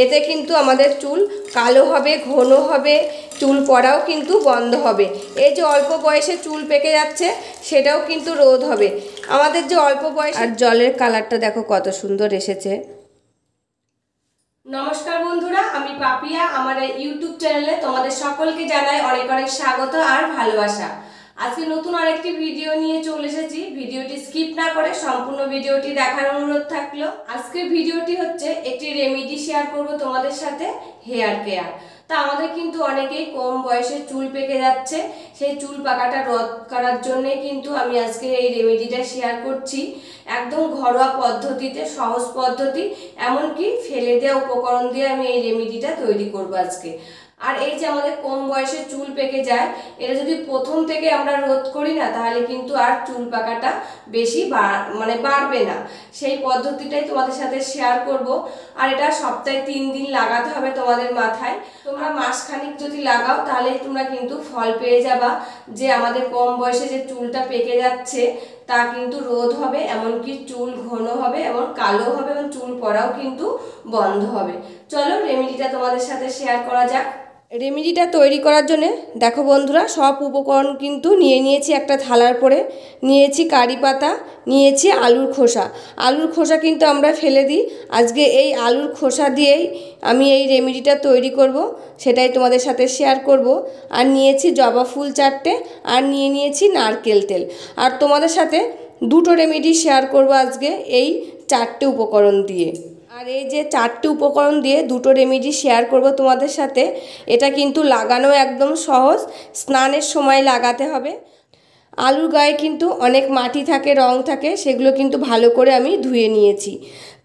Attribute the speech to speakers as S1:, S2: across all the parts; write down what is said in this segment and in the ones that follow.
S1: এতে কিন্তু আমাদের চুল কালো হবে, ঘন হবে, চুল পড়াও কিন্তু বন্ধ হবে। এই যে অল্প বয়সে চুল পেকে যাচ্ছে সেটাও কিন্তু রোধ হবে। আমাদের যে অল্প বয়স, আর জলের কালারটা দেখো কত সুন্দর এসেছে। নমস্কার বন্ধুরা, আমি পাপিয়া। আমার ইউটিউব চ্যানেলে তোমাদের সকলকে জানাই অনেক অনেক স্বাগত আর ভালোবাসা। আজকে নতুন আরেকটি ভিডিও নিয়ে চলে এসেছি। ভিডিওটি স্কিপ না করে সম্পূর্ণ ভিডিওটি দেখার অনুরোধ থাকলো। আজকের ভিডিওটি হচ্ছে একটি রেমেডি শেয়ার করব তোমাদের সাথে, হেয়ার কেয়ার। তা আমাদের কিন্তু অনেকেই কম বয়সে চুল পেকে যাচ্ছে, সেই চুল পাকাটা রোধ করার জন্যে কিন্তু আমি আজকে এই রেমেডিটা শেয়ার করছি। একদম ঘরোয়া পদ্ধতিতে, সহজ পদ্ধতি, এমনকি ফেলে দেওয়া উপকরণ দিয়ে আমি এই রেমেডিটা তৈরি করব আজকে। আর এই যে আমাদের কম বয়সে চুল পেকে যায়, এটা যদি প্রথম থেকে আমরা রোধ করি না, তাহলে কিন্তু আর চুল পাকাটা বেশি বাড়বে না। সেই পদ্ধতিটাই তোমাদের সাথে শেয়ার করব। আর এটা সপ্তাহে 3 দিন লাগাতে হবে তোমাদের মাথায়। তোমরা মাসখানিক যদি লাগাও তাহলেই তোমরা কিন্তু ফল পেয়ে যাবা, যে আমাদের কম বয়সে যে চুলটা পেকে যাচ্ছে তা কিন্তু রোধ হবে, এমনকি চুল ঘন হবে এবং কালো হবে এবং চুল পড়াও কিন্তু বন্ধ হবে। চলো রেমেডিটা তোমাদের সাথে শেয়ার করা যাক। রেমেডিটা তৈরি করার জন্য দেখো বন্ধুরা, সব উপকরণ কিন্তু নিয়ে নিয়েছি। একটা থালার পরে নিয়েছি কারি পাতা, নিয়েছি আলুর খোসা। আলুর খোসা কিন্তু আমরা ফেলে দিই, আজকে এই আলুর খোসা দিয়েই আমি এই রেমেডিটা তৈরি করব, সেটাই তোমাদের সাথে শেয়ার করব। আর নিয়েছি জবা ফুল 4টে, আর নিয়ে নিয়েছি নারকেল তেল। আর তোমাদের সাথে দুটো রেমেডি শেয়ার করব আজকে এই 4টে উপকরণ দিয়ে। আর এই যে 4টে উপকরণ দিয়ে দুটো রেমেডি শেয়ার করব তোমাদের সাথে। এটা কিন্তু লাগানো একদম সহজ, স্নানের সময় লাগাতে হবে। আলুর গায়ে কিন্তু অনেক মাটি থাকে, রং থাকে, সেগুলো কিন্তু ভালো করে আমি ধুয়ে নিয়েছি।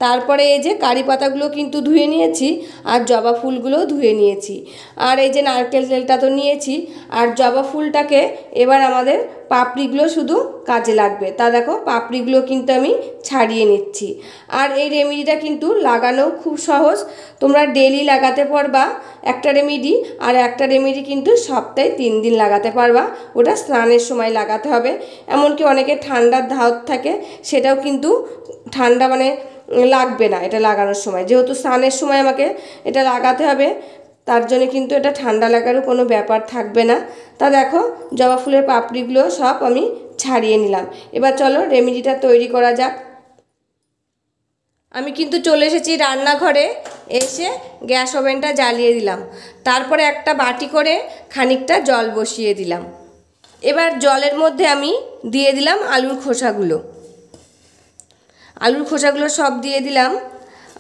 S1: তারপরে এই যে কারি পাতাগুলো কিন্তু ধুয়ে নিয়েছি, আর জবা ফুলগুলোও ধুয়ে নিয়েছি। আর এই যে নারকেল তেলটা তো নিয়েছি। আর জবা ফুলটাকে এবার আমাদের পাপড়িগুলো শুধু কাজে লাগবে। তা দেখো পাপড়িগুলো কিন্তু আমি ছাড়িয়ে নিচ্ছি। আর এই রেমেডিটা কিন্তু লাগানো খুব সহজ, তোমরা ডেলি লাগাতে পারবা একটা রেমেডি। আর একটা রেমেডি কিন্তু সপ্তাহে 3 দিন লাগাতে পারবা, ওটা স্নানের সময় লাগাতে হবে। এমনকি অনেকে ঠান্ডার ধাত থাকে, সেটাও কিন্তু ঠান্ডা লাগবে না এটা লাগানোর সময়, যেহেতু স্নানের সময় আমাকে এটা লাগাতে হবে, তার জন্য কিন্তু এটা ঠান্ডা লাগারও কোনো ব্যাপার থাকবে না। তা দেখো জবা ফুলের পাপড়িগুলো সব আমি ছাড়িয়ে নিলাম। এবার চলো রেমেডিটা তৈরি করা যাক। আমি কিন্তু চলে এসেছি রান্নাঘরে, এসে গ্যাস ওভেনটা জ্বালিয়ে দিলাম। তারপরে একটা বাটি করে খানিকটা জল বসিয়ে দিলাম। এবার জলের মধ্যে আমি দিয়ে দিলাম আলুর খোসাগুলো। আলুর খোসাগুলো সব দিয়ে দিলাম।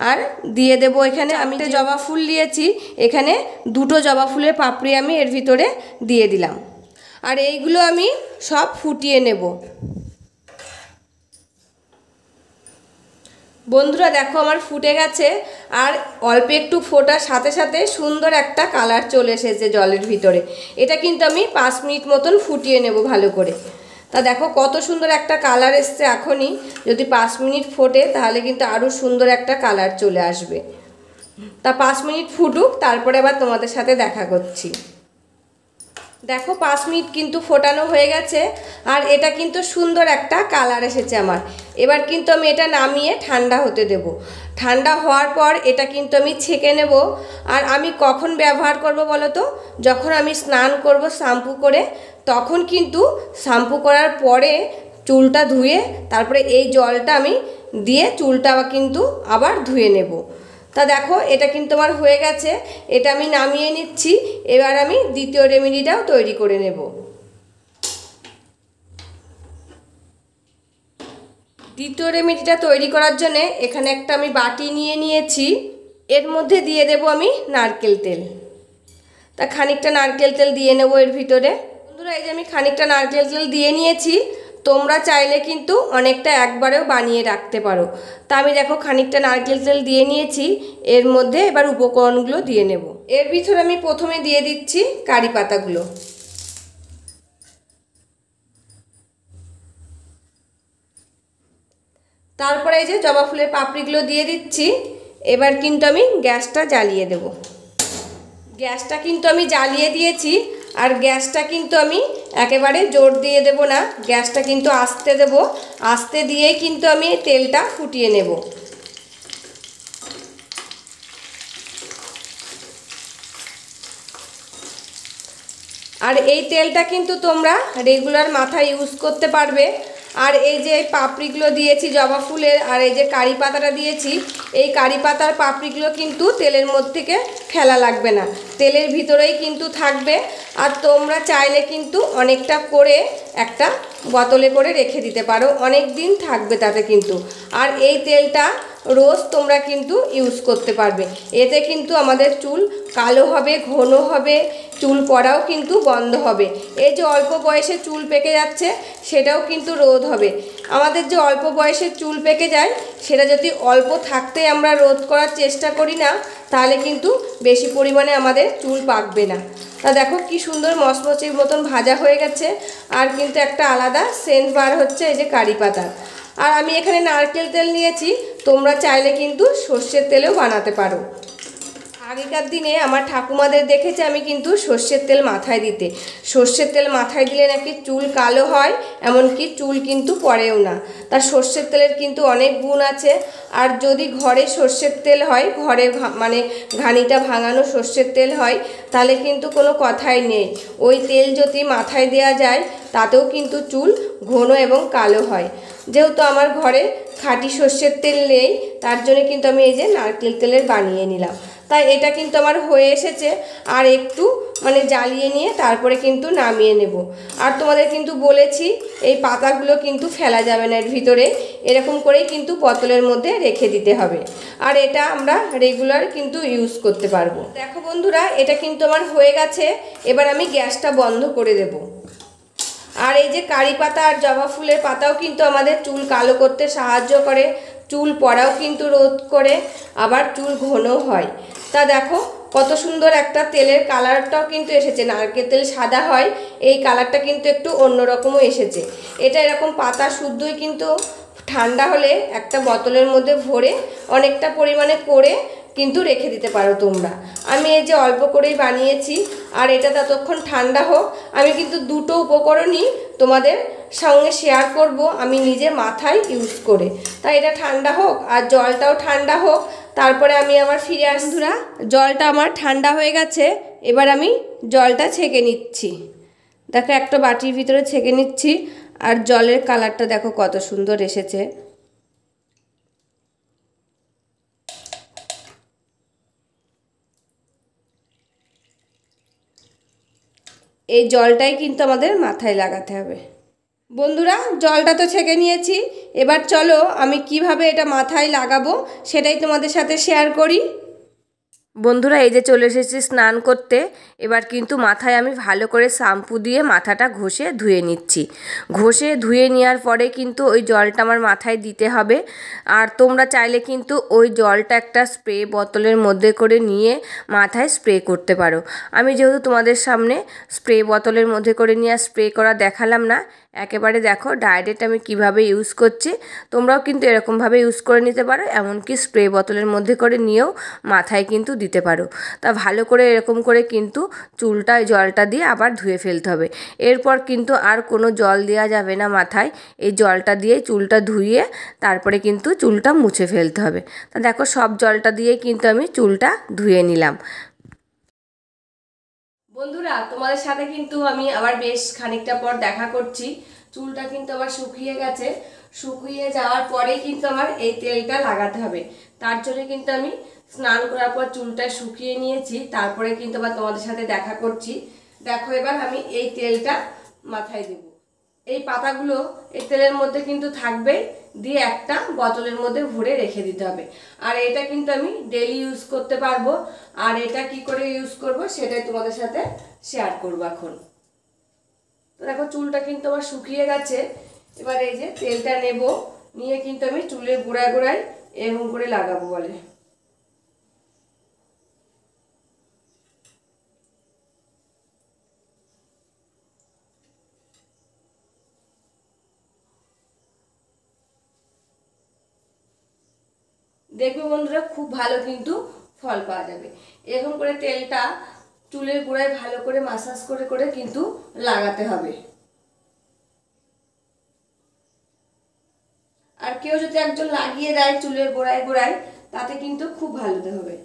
S1: আর দিয়ে দেবো এখানে আমি যে জবা ফুল দিয়েছি, এখানে 2টো জবা ফুলের পাপড়ি আমি এর ভিতরে দিয়ে দিলাম। আর এইগুলো আমি সব ফুটিয়ে নেব। বন্ধুরা দেখো আমার ফুটে গেছে, আর অল্প একটু ফোটার সাথে সাথে সুন্দর একটা কালার চলে এসেছে জলের ভিতরে। এটা কিন্তু আমি 5 মিনিট মতন ফুটিয়ে নেব ভালো করে। তা দেখো কত সুন্দর একটা কালার এসছে। এখনই যদি 5 মিনিট ফোটে তাহলে কিন্তু আরও সুন্দর একটা কালার চলে আসবে। তা 5 মিনিট ফুটুক, তারপরে আবার তোমাদের সাথে দেখা করছি। দেখো 5 মিনিট কিন্তু ফোটানো হয়ে গেছে, আর এটা কিন্তু সুন্দর একটা কালার এসেছে আমার। এবার কিন্তু আমি এটা নামিয়ে ঠান্ডা হতে দেব। ঠান্ডা হওয়ার পর এটা কিন্তু আমি ছেঁকে নেব। আর আমি কখন ব্যবহার করব বলো তো? যখন আমি স্নান করব শ্যাম্পু করে, তখন কিন্তু শ্যাম্পু করার পরে চুলটা ধুয়ে তারপরে এই জলটা আমি দিয়ে চুলটা কিন্তু আবার ধুয়ে নেব। তা দেখো এটা কিন্তু আমার হয়ে গেছে, এটা আমি নামিয়ে নিচ্ছি। এবার আমি দ্বিতীয় রেমেডিটাও তৈরি করে নেব। দ্বিতীয় রেমেডিটা তৈরি করার জন্য এখানে একটা আমি বাটি নিয়ে নিয়েছি, এর মধ্যে দিয়ে দেব আমি নারকেল তেল। তা খানিকটা নারকেল তেল দিয়ে নেব এর ভিতরে। বন্ধুরা এই যে আমি খানিকটা নারকেল তেল দিয়ে নিয়েছি, তোমরা চাইলে কিন্তু অনেকটা একবারেও বানিয়ে রাখতে পারো। তা আমি দেখো খানিকটা নারকেল তেল দিয়ে নিয়েছি, এর মধ্যে এবার উপকরণগুলো দিয়ে নেব। এর ভিতরে আমি প্রথমে দিয়ে দিচ্ছি কারি পাতাগুলো। তারপরে এই যে জবা ফুলের পাপড়িগুলো দিয়ে দিচ্ছি। এবার কিন্তু আমি গ্যাসটা জ্বালিয়ে দেব। গ্যাসটা কিন্তু আমি জ্বালিয়ে দিয়েছি। আর গ্যাসটা কিন্তু আমি একেবারে জোর দিয়ে দেব না, গ্যাসটা কিন্তু আস্তে দেব। আস্তে দিয়েই কিন্তু আমি তেলটা ফুটিয়ে নেব। আর এই তেলটা কিন্তু তোমরা রেগুলার মাথায় ইউজ করতে পারবে। আর এই যে পাপড়িগুলো দিয়েছি জবা ফুলের, আর এই যে কারি পাতাটা দিয়েছি, এই কারি পাতার পাপড়িগুলো কিন্তু তেলের মধ্যে থেকে ফেলা লাগবে না, তেলের ভিতরেই কিন্তু থাকবে। আর তোমরা চাইলে কিন্তু অনেকটা করে একটা বোতলে করে রেখে দিতে পারো, অনেক দিন থাকবে তাতে কিন্তু। আর এই তেলটা রোজ তোমরা কিন্তু ইউজ করতে পারবে, এতে কিন্তু আমাদের চুল কালো হবে, ঘন হবে, চুল পড়াও কিন্তু বন্ধ হবে। এই যে অল্প বয়সে চুল পেকে যাচ্ছে সেটাও কিন্তু রোধ হবে। আমাদের যে অল্প বয়সে চুল পেকে যায় সেটা যদি অল্প থাকতে আমরা রোধ করার চেষ্টা করি না, তাহলে কিন্তু বেশি পরিমাণে আমাদের চুল পাকবে না। তা দেখো কি সুন্দর মচমচের মতন ভাজা হয়ে গেছে, আর কিন্তু একটা আলাদা সেন্ট বার হচ্ছে এই যে কারি পাতার। আর আমি এখানে নারকেল তেল নিয়েছি, তোমরা চাইলে কিন্তু সর্ষের তেলেও বানাতে পারো। আগেকার দিনে আমার ঠাকুমাদের দেখেছি আমি কিন্তু সর্ষের তেল মাথায় দিতে, সর্ষের তেল মাথায় দিলে নাকি চুল কালো হয়, এমনকি চুল কিন্তু পড়েও না। তার সর্ষের তেলের কিন্তু অনেক গুণ আছে। আর যদি ঘরে সর্ষের তেল হয়, ঘরে মানে ঘানিটা ভাঙানো সর্ষের তেল হয়, তাহলে কিন্তু কোনো কথাই নেই, ওই তেল যদি মাথায় দেওয়া যায় তাতেও কিন্তু চুল ঘন এবং কালো হয়। যেহেতু আমার ঘরে খাঁটি সর্ষের তেল নেই, তার জন্য কিন্তু আমি এই যে নারকেল তেলের বানিয়ে নিলাম। তাই এটা কিন্তু আমার হয়ে এসেছে, আর একটু মানে জ্বালিয়ে নিয়ে তারপরে কিন্তু নামিয়ে নেব। আর তোমাদের কিন্তু বলেছি এই পাতাগুলো কিন্তু ফেলা যাবে না, এর ভিতরে এরকম করেই কিন্তু বোতলের মধ্যে রেখে দিতে হবে। আর এটা আমরা রেগুলার কিন্তু ইউজ করতে পারবো। দেখো বন্ধুরা, এটা কিন্তু আমার হয়ে গেছে, এবার আমি গ্যাসটা বন্ধ করে দেব। আর এই যে কারি পাতা আর জবা ফুলের পাতাও কিন্তু আমাদের চুল কালো করতে সাহায্য করে, চুল পড়াও কিন্তু রোধ করে, আবার চুল ঘনও হয়। তা দেখো কত সুন্দর একটা তেলের কালারটাও কিন্তু এসেছে, নারকেল তেল সাদা হয়, এই কালারটা কিন্তু একটু অন্যরকমও এসেছে। এটা এরকম পাতা শুদ্ধই কিন্তু ঠান্ডা হলে একটা বোতলের মধ্যে ভরে অনেকটা পরিমাণে করে কিন্তু রেখে দিতে পারো তোমরা। আমি এই যে অল্প করেই বানিয়েছি, আর এটা ততক্ষণ ঠান্ডা হোক। আমি কিন্তু দুটো উপকরণই তোমাদের সঙ্গে শেয়ার করব আমি নিজে মাথায় ইউজ করে। তাই এটা ঠান্ডা হোক আর জলটাও ঠান্ডা হোক, তারপরে আমি আবার ফিরে আসি। বন্ধুরা, জলটা আমার ঠান্ডা হয়ে গেছে, এবার আমি জলটা ছেঁকে নিচ্ছি। দেখো একটা বাটির ভিতরে ছেঁকে নিচ্ছি, আর জলের কালারটা দেখো কত সুন্দর এসেছে। এই জলটাই কিন্তু আমাদের মাথায় লাগাতে হবে। বন্ধুরা, জলটা তো ছেঁকে নিয়েছি, এবার চলো আমি কিভাবে এটা মাথায় লাগাবো সেটাই তোমাদের সাথে শেয়ার করি। বন্ধুরা, এই যে চলে এসেছি স্নান করতে, এবার কিন্তু মাথায় আমি ভালো করে শ্যাম্পু দিয়ে মাথাটা ঘষে ধুয়ে নিচ্ছি। ঘষে ধুয়ে নেওয়ার পরে কিন্তু ওই জলটা আমার মাথায় দিতে হবে। আর তোমরা চাইলে কিন্তু ওই জলটা একটা স্প্রে বোতলের মধ্যে করে নিয়ে মাথায় স্প্রে করতে পারো। আমি যেহেতু তোমাদের সামনে স্প্রে বোতলের মধ্যে করে নিয়ে স্প্রে করা দেখালাম না, একেবারে দেখো ডাইরেক্ট আমি কিভাবে ইউজ করছি, তোমরাও কিন্তু এরকমভাবে ইউজ করে নিতে পারো, এমনকি স্প্রে বোতলের মধ্যে করে নিয়েও মাথায় কিন্তু দিতে পারো। তা ভালো করে এরকম করে কিন্তু চুলটা জলটা দিয়ে আবার ধুয়ে ফেলতে হবে। এরপর কিন্তু আর কোনো জল দেওয়া যাবে না মাথায়, এই জলটা দিয়ে চুলটা ধুয়ে তারপরে কিন্তু চুলটা মুছে ফেলতে হবে। তা দেখো সব জলটা দিয়ে কিন্তু আমি চুলটা ধুয়ে নিলাম। বন্ধুরা, তোমাদের সাথে কিন্তু আমি আবার বেশ খানিকটা পর দেখা করছি। চুলটা কিন্তু আবার শুকিয়ে গেছে, শুকিয়ে যাওয়ার পরেই কিন্তু আমার এই তেলটা লাগাতে হবে। তার জন্য কিন্তু আমি স্নান করার পর চুলটা শুকিয়ে নিয়েছি, তারপরে কিন্তু আবার তোমাদের সাথে দেখা করছি। দেখো এবার আমি এই তেলটা মাথায় দেব। এই পাতাগুলো এই তেলের মধ্যে কিন্তু থাকবে, দিয়ে একটা বোতলের মধ্যে ভরে রেখে দিতে হবে। আর এটা কিন্তু আমি ডেইলি ইউজ করতে পারবো। আর এটা কি করে ইউজ করব সেটাই তোমাদের সাথে শেয়ার করব এখন। তো দেখো চুলটা কিন্তু আমার শুকিয়ে গেছে, এবার এই যে তেলটা নেব, নিয়ে কিন্তু আমি চুলের গোড়ায় গোড়ায় এরকম করে লাগাবো বলে। দেখবে বন্ধুরা, খুব ভালো কিন্তু ফল পাওয়া যাবে। এরকম করে তেলটা চুলের গোড়ায় ভালো করে মাসাজ করে করে কিন্তু লাগাতে হবে। আর কেউ যদি একজন লাগিয়ে দেয় চুলের গোড়ায় গোড়ায়, তাতে কিন্তু খুব ভালো হবে।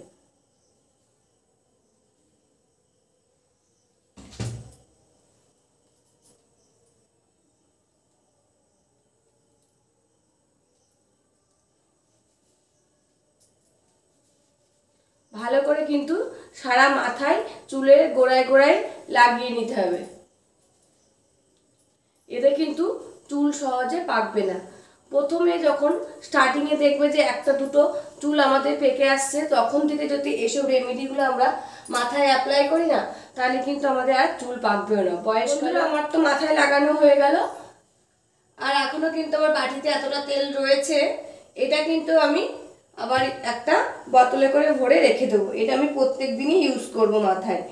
S1: ভালো করে কিন্তু সারা মাথায় চুলের গোড়ায় গোড়ায় লাগিয়ে নিতে হবে। এতে কিন্তু চুল সহজে পাকবে না। প্রথমে যখন স্টার্টিংয়ে দেখবে যে একটা দুটো চুল আমাদের পেকে আসছে, তখন থেকে যদি এসব রেমেডিগুলো আমরা মাথায় অ্যাপ্লাই করি না, তাহলে কিন্তু আমাদের আর চুল পাকবেও না। বয়স্করা আমার তো মাথায় লাগানো হয়ে গেল, আর এখনো কিন্তু আমার বাটিতে এতটা তেল রয়েছে। এটা কিন্তু আমি আবার একটা বোতলে করে ভরে রেখে দেবো। এটা আমি প্রত্যেক দিনই ইউজ করব মাথায়।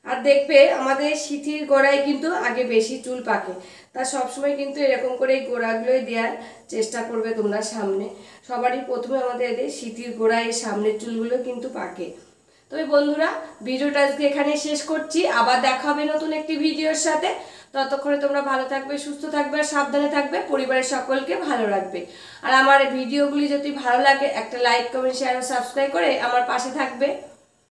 S1: আর দেখবে আমাদের সিঁথির গোড়ায় কিন্তু আগে বেশি চুল পাকে, তা সবসময় কিন্তু এরকম করে এই গোড়াগুলোই দেওয়ার চেষ্টা করবে তোমরা। সামনে সবারই প্রথমে আমাদের এদের সিঁথির গোড়ায় সামনের চুলগুলো কিন্তু পাকে। তবে বন্ধুরা, ভিডিওটা আজকে এখানে শেষ করছি। আবার দেখা হবে নতুন একটি ভিডিওর সাথে। ততক্ষণে তোমরা ভালো থাকবে, সুস্থ থাকবে আর সাবধানে থাকবে। পরিবারের সকলকে ভালো রাখবে। আর আমার ভিডিওগুলি যদি ভালো লাগে একটা লাইক, কমেন্ট, শেয়ার ও সাবস্ক্রাইব করে আমার পাশে থাকবে।